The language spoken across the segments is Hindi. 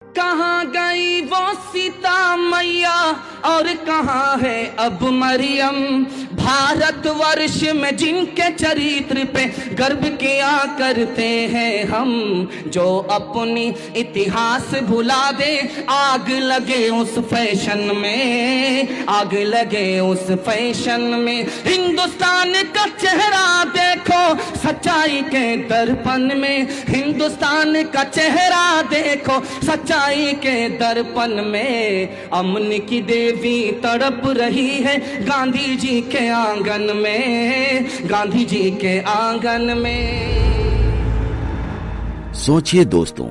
कहाँ गई वो सीता मैया और कहाँ है अब मरियम। भारतवर्ष में जिनके चरित्र पे गर्व किया करते हैं हम, जो अपनी इतिहास भुला दे आग लगे उस फैशन में, आग लगे उस फैशन में। हिंदुस्तान का चेहरा देखो सच्चाई के दर्पण में, हिंदुस्तान का चेहरा देखो सच्चाई के दर्पण में। अमन की देवी तड़प रही है गांधी जी के आंगन में, गांधी जी के आंगन में। सोचिए दोस्तों,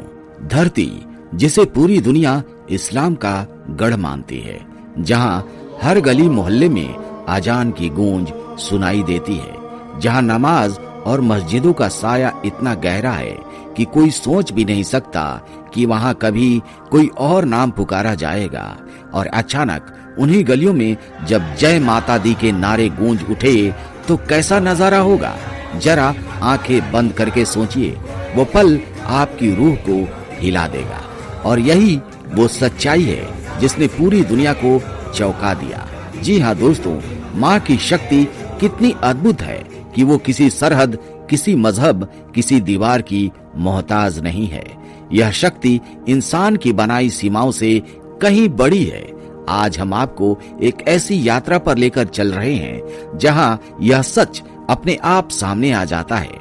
धरती जिसे पूरी दुनिया इस्लाम का गढ़ मानती है, जहां हर गली मोहल्ले में अजान की गूंज सुनाई देती है, जहां नमाज और मस्जिदों का साया इतना गहरा है कि कोई सोच भी नहीं सकता कि वहां कभी कोई और नाम पुकारा जाएगा। और अचानक उन्हीं गलियों में जब जय माता दी के नारे गूंज उठे तो कैसा नजारा होगा। जरा आंखें बंद करके सोचिए, वो पल आपकी रूह को हिला देगा। और यही वो सच्चाई है जिसने पूरी दुनिया को चौंका दिया। जी हाँ दोस्तों, माँ की शक्ति कितनी अद्भुत है कि वो किसी सरहद, किसी मजहब, किसी दीवार की मोहताज नहीं है। यह शक्ति इंसान की बनाई सीमाओं से कहीं बड़ी है। आज हम आपको एक ऐसी यात्रा पर लेकर चल रहे हैं जहां यह सच अपने आप सामने आ जाता है।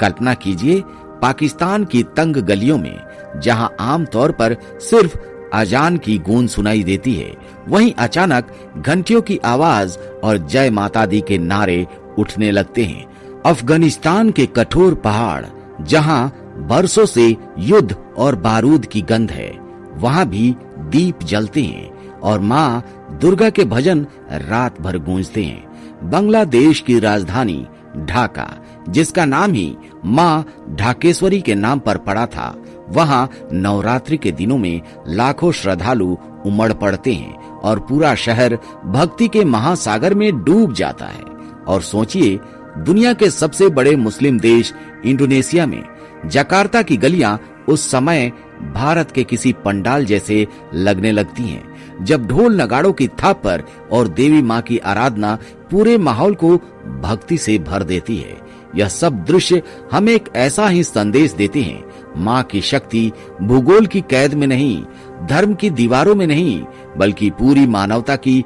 कल्पना कीजिए, पाकिस्तान की तंग गलियों में जहां आमतौर पर सिर्फ अजान की गूंज सुनाई देती है, वहीं अचानक घंटियों की आवाज और जय माता दी के नारे उठने लगते हैं। अफगानिस्तान के कठोर पहाड़ जहां बरसों से युद्ध और बारूद की गंध है, वहां भी दीप जलते हैं और माँ दुर्गा के भजन रात भर गूंजते हैं। बांग्लादेश की राजधानी ढाका, जिसका नाम ही माँ ढाकेश्वरी के नाम पर पड़ा था, वहां नवरात्रि के दिनों में लाखों श्रद्धालु उमड़ पड़ते हैं और पूरा शहर भक्ति के महासागर में डूब जाता है। और सोचिए, दुनिया के सबसे बड़े मुस्लिम देश इंडोनेशिया में जकार्ता की गलियां उस समय भारत के किसी पंडाल जैसे लगने लगती हैं, जब ढोल नगाड़ों की थाप पर और देवी माँ की आराधना पूरे माहौल को भक्ति से भर देती है। यह सब दृश्य हमें एक ऐसा ही संदेश देते हैं, माँ की शक्ति भूगोल की कैद में नहीं, धर्म की दीवारों में नहीं, बल्कि पूरी मानवता की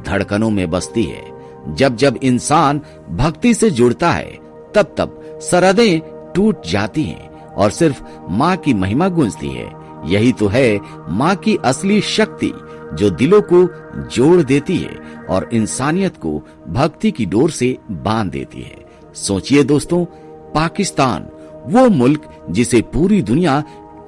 धड़कनों में बसती है। जब जब इंसान भक्ति से जुड़ता है, तब तब सरहदें टूट जाती हैं और सिर्फ माँ की महिमा गूंजती है। यही तो है माँ की असली शक्ति, जो दिलों को जोड़ देती है और इंसानियत को भक्ति की डोर से बांध देती है। सोचिए दोस्तों, पाकिस्तान, वो मुल्क जिसे पूरी दुनिया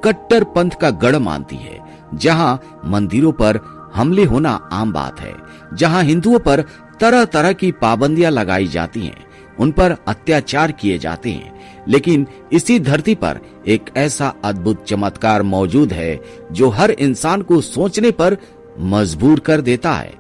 कट्टर पंथ का गढ़ मानती है, जहां मंदिरों पर हमले होना आम बात है, जहां हिंदुओं पर तरह तरह की पाबंदियां लगाई जाती हैं, उन पर अत्याचार किए जाते हैं। लेकिन इसी धरती पर एक ऐसा अद्भुत चमत्कार मौजूद है जो हर इंसान को सोचने पर मजबूर कर देता है।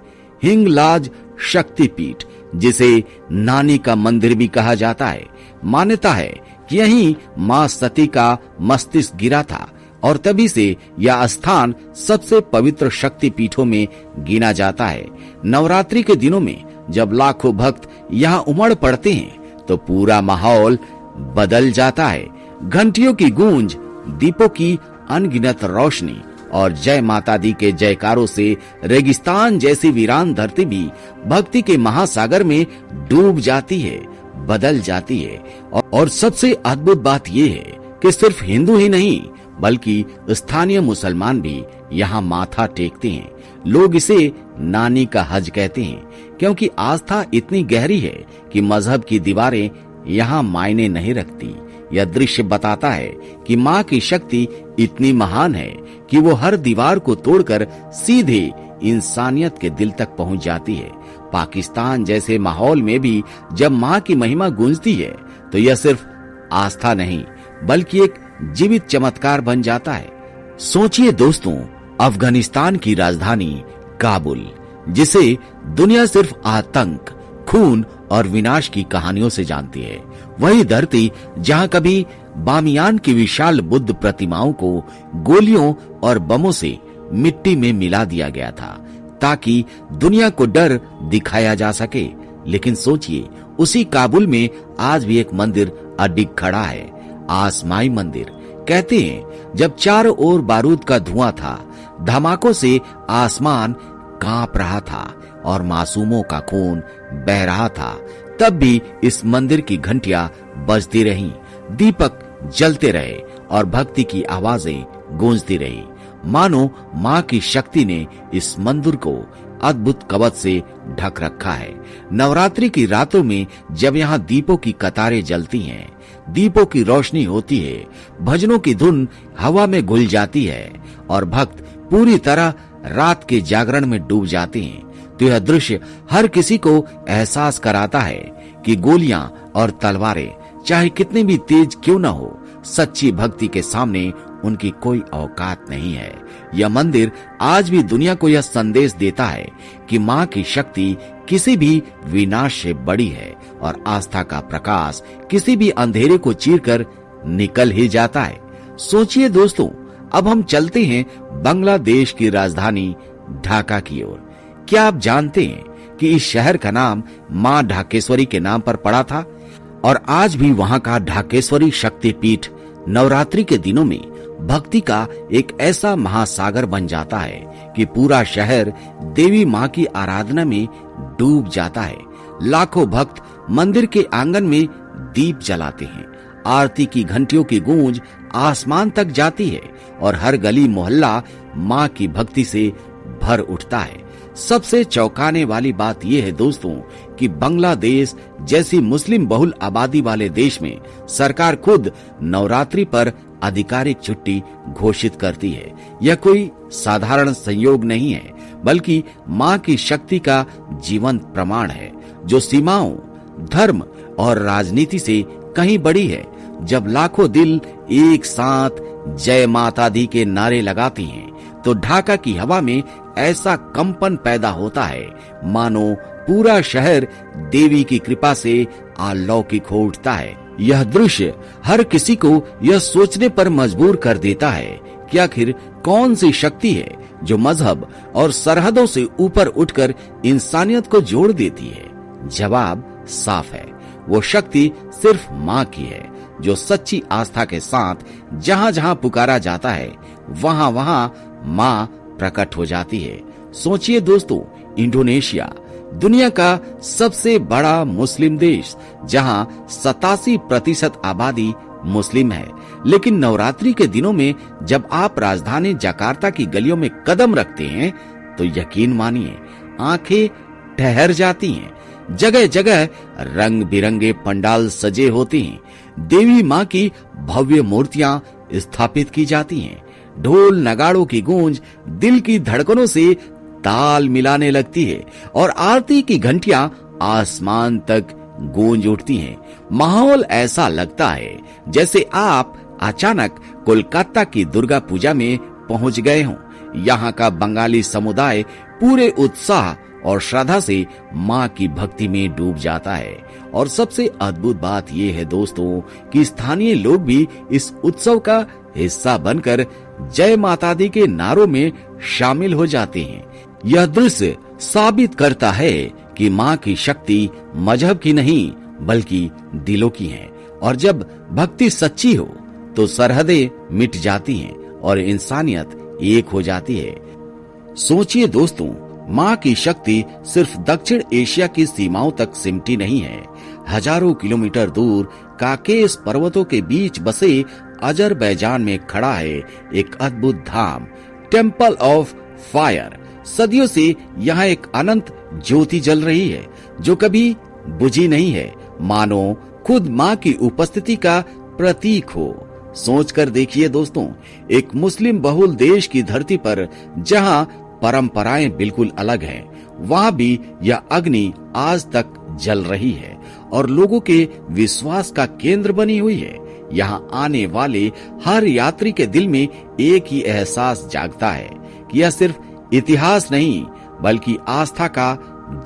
हिंगलाज शक्तिपीठ, जिसे नानी का मंदिर भी कहा जाता है। मान्यता है कि यहीं मां सती का मस्तिष्क गिरा था और तभी से यह स्थान सबसे पवित्र शक्तिपीठों में गिना जाता है। नवरात्रि के दिनों में जब लाखों भक्त यहाँ उमड़ पड़ते हैं तो पूरा माहौल बदल जाता है। घंटियों की गूंज, दीपों की अनगिनत रोशनी और जय माता दी के जयकारों से रेगिस्तान जैसी वीरान धरती भी भक्ति के महासागर में डूब जाती है, बदल जाती है। और सबसे अद्भुत बात यह है कि सिर्फ हिंदू ही नहीं, बल्कि स्थानीय मुसलमान भी यहाँ माथा टेकते हैं। लोग इसे नानी का हज कहते हैं, क्योंकि आस्था इतनी गहरी है कि मजहब की दीवारें यहाँ मायने नहीं रखती। यह दृश्य बताता है कि माँ की शक्ति इतनी महान है कि वो हर दीवार को तोड़कर सीधे इंसानियत के दिल तक पहुँच जाती है। पाकिस्तान जैसे माहौल में भी जब माँ की महिमा गूंजती है तो यह सिर्फ आस्था नहीं, बल्कि एक जीवित चमत्कार बन जाता है। सोचिए दोस्तों, अफगानिस्तान की राजधानी काबुल, जिसे दुनिया सिर्फ आतंक, खून और विनाश की कहानियों से जानती है, वही धरती जहां कभी बामियान की विशाल बुद्ध प्रतिमाओं को गोलियों और बमों से मिट्टी में मिला दिया गया था ताकि दुनिया को डर दिखाया जा सके। लेकिन सोचिए, उसी काबुल में आज भी एक मंदिर अडिग खड़ा है, आसमाई मंदिर। कहते हैं जब चारों ओर बारूद का धुआं था, धमाकों से आसमान कांप रहा था और मासूमों का खून बह रहा था, तब भी इस मंदिर की घंटियां बजती रहीं, दीपक जलते रहे और भक्ति की आवाजें गूंजती रही, मानो मां की शक्ति ने इस मंदिर को अद्भुत कवच से ढक रखा है। नवरात्रि की रातों में जब यहाँ दीपों की कतारें जलती हैं, दीपों की रोशनी होती है, भजनों की धुन हवा में घुल जाती है और भक्त पूरी तरह रात के जागरण में डूब जाते हैं, तो यह दृश्य हर किसी को एहसास कराता है कि गोलियां और तलवारें चाहे कितनी भी तेज क्यों न हो, सच्ची भक्ति के सामने उनकी कोई औकात नहीं है। यह मंदिर आज भी दुनिया को यह संदेश देता है कि मां की शक्ति किसी भी विनाश से बड़ी है और आस्था का प्रकाश किसी भी अंधेरे को चीरकर निकल ही जाता है। सोचिए दोस्तों, अब हम चलते हैं बांग्लादेश की राजधानी ढाका की ओर। क्या आप जानते हैं कि इस शहर का नाम मां ढाकेश्वरी के नाम पर पड़ा था और आज भी वहां का ढाकेश्वरी शक्तिपीठ नवरात्रि के दिनों में भक्ति का एक ऐसा महासागर बन जाता है कि पूरा शहर देवी मां की आराधना में डूब जाता है। लाखों भक्त मंदिर के आंगन में दीप जलाते हैं, आरती की घंटियों की गूंज आसमान तक जाती है और हर गली मोहल्ला मां की भक्ति से भर उठता है। सबसे चौंकाने वाली बात यह है दोस्तों कि बांग्लादेश जैसी मुस्लिम बहुल आबादी वाले देश में सरकार खुद नवरात्रि पर आधिकारिक छुट्टी घोषित करती है। यह कोई साधारण संयोग नहीं है, बल्कि मां की शक्ति का जीवंत प्रमाण है, जो सीमाओं, धर्म और राजनीति से कहीं बड़ी है। जब लाखों दिल एक साथ जय माता दी के नारे लगाती हैं, तो ढाका की हवा में ऐसा कंपन पैदा होता है मानो पूरा शहर देवी की कृपा से अलौकिक हो उठता है। यह दृश्य हर किसी को यह सोचने पर मजबूर कर देता है कि आखिर कौन सी शक्ति है जो मजहब और सरहदों से ऊपर उठकर इंसानियत को जोड़ देती है। जवाब साफ है, वो शक्ति सिर्फ मां की है, जो सच्ची आस्था के साथ जहां जहां पुकारा जाता है, वहां वहां मां प्रकट हो जाती है। सोचिए दोस्तों, इंडोनेशिया दुनिया का सबसे बड़ा मुस्लिम देश, जहां 87% आबादी मुस्लिम है, लेकिन नवरात्रि के दिनों में जब आप राजधानी जकार्ता की गलियों में कदम रखते हैं, तो यकीन मानिए आंखें ठहर जाती हैं। जगह जगह रंग बिरंगे पंडाल सजे होते हैं, देवी मां की भव्य मूर्तियां स्थापित की जाती हैं, ढोल नगाड़ों की गूंज दिल की धड़कनों से ताल मिलाने लगती है और आरती की घंटियां आसमान तक गूंज उठती हैं। माहौल ऐसा लगता है जैसे आप अचानक कोलकाता की दुर्गा पूजा में पहुंच गए हों। यहाँ का बंगाली समुदाय पूरे उत्साह और श्रद्धा से मां की भक्ति में डूब जाता है। और सबसे अद्भुत बात यह है दोस्तों कि स्थानीय लोग भी इस उत्सव का हिस्सा बनकर जय माता दी के नारों में शामिल हो जाते हैं। यह दृश्य साबित करता है कि मां की शक्ति मजहब की नहीं बल्कि दिलों की है, और जब भक्ति सच्ची हो तो सरहदें मिट जाती हैं और इंसानियत एक हो जाती है। सोचिए दोस्तों, मां की शक्ति सिर्फ दक्षिण एशिया की सीमाओं तक सिमटी नहीं है। हजारों किलोमीटर दूर काकेस पर्वतों के बीच बसे अजरबैजान में खड़ा है एक अद्भुत धाम, टेम्पल ऑफ फायर। सदियों से यहाँ एक अनंत ज्योति जल रही है जो कभी बुझी नहीं है, मानो खुद मां की उपस्थिति का प्रतीक हो। सोचकर देखिए दोस्तों, एक मुस्लिम बहुल देश की धरती पर जहां परंपराएं बिल्कुल अलग हैं, वहां भी यह अग्नि आज तक जल रही है और लोगों के विश्वास का केंद्र बनी हुई है। यहाँ आने वाले हर यात्री के दिल में एक ही एहसास जागता है कि यह सिर्फ इतिहास नहीं बल्कि आस्था का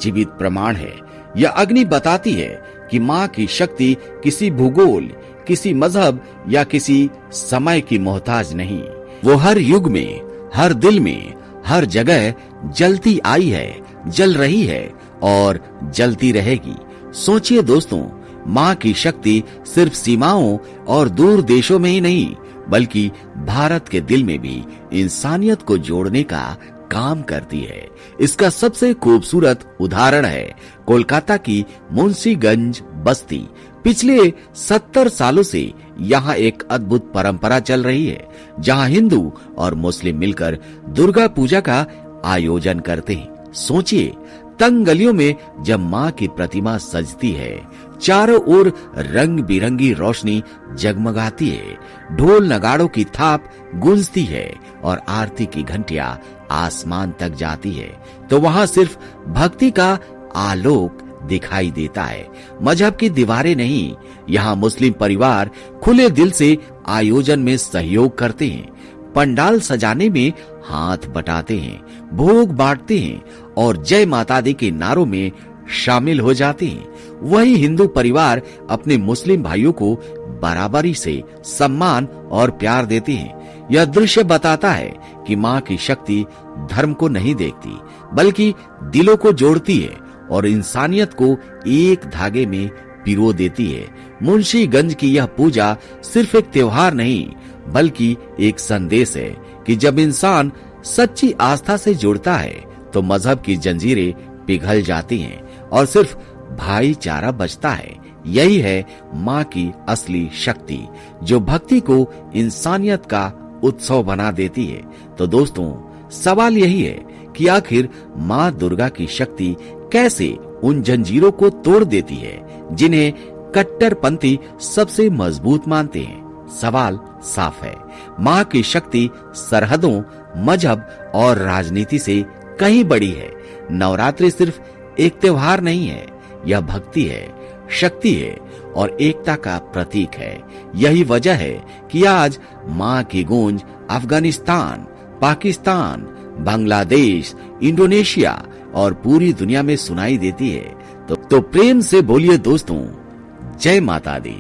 जीवित प्रमाण है। यह अग्नि बताती है कि मां की शक्ति किसी भूगोल, किसी मजहब या किसी समय की मोहताज नहीं। वो हर युग में, हर दिल में, हर जगह जलती आई है, जल रही है और जलती रहेगी। सोचिए दोस्तों, माँ की शक्ति सिर्फ सीमाओं और दूर देशों में ही नहीं, बल्कि भारत के दिल में भी इंसानियत को जोड़ने का काम करती है। इसका सबसे खूबसूरत उदाहरण है कोलकाता की मुंशीगंज बस्ती। पिछले 70 सालों से यहाँ एक अद्भुत परंपरा चल रही है, जहाँ हिंदू और मुस्लिम मिलकर दुर्गा पूजा का आयोजन करते हैं। सोचिए, तंग गलियों में जब माँ की प्रतिमा सजती है, चारों ओर रंग बिरंगी रोशनी जगमगाती है, ढोल नगाड़ों की थाप गूंजती है और आरती की घंटियां आसमान तक जाती है, तो वहां सिर्फ भक्ति का आलोक दिखाई देता है, मजहब की दीवारें नहीं। यहाँ मुस्लिम परिवार खुले दिल से आयोजन में सहयोग करते हैं, पंडाल सजाने में हाथ बटाते हैं, भोग बांटते हैं और जय माता दी के नारों में शामिल हो जाते हैं। वही हिंदू परिवार अपने मुस्लिम भाइयों को बराबरी से सम्मान और प्यार देते हैं। यह दृश्य बताता है कि माँ की शक्ति धर्म को नहीं देखती, बल्कि दिलों को जोड़ती है और इंसानियत को एक धागे में पिरो देती है। मुंशीगंज की यह पूजा सिर्फ एक त्योहार नहीं, बल्कि एक संदेश है कि जब इंसान सच्ची आस्था से जुड़ता है तो मजहब की जंजीरें पिघल जाती हैं और सिर्फ भाईचारा बचता है। यही है माँ की असली शक्ति, जो भक्ति को इंसानियत का उत्सव बना देती है। तो दोस्तों, सवाल यही है कि आखिर माँ दुर्गा की शक्ति कैसे उन जंजीरों को तोड़ देती है जिन्हें कट्टरपंथी सबसे मजबूत मानते हैं। सवाल साफ है, माँ की शक्ति सरहदों, मजहब और राजनीति से कहीं बड़ी है। नवरात्रि सिर्फ एक त्योहार नहीं है, यह भक्ति है, शक्ति है और एकता का प्रतीक है। यही वजह है कि आज माँ की गूंज अफगानिस्तान, पाकिस्तान, बांग्लादेश, इंडोनेशिया और पूरी दुनिया में सुनाई देती है। तो प्रेम से बोलिए दोस्तों, जय माता दी।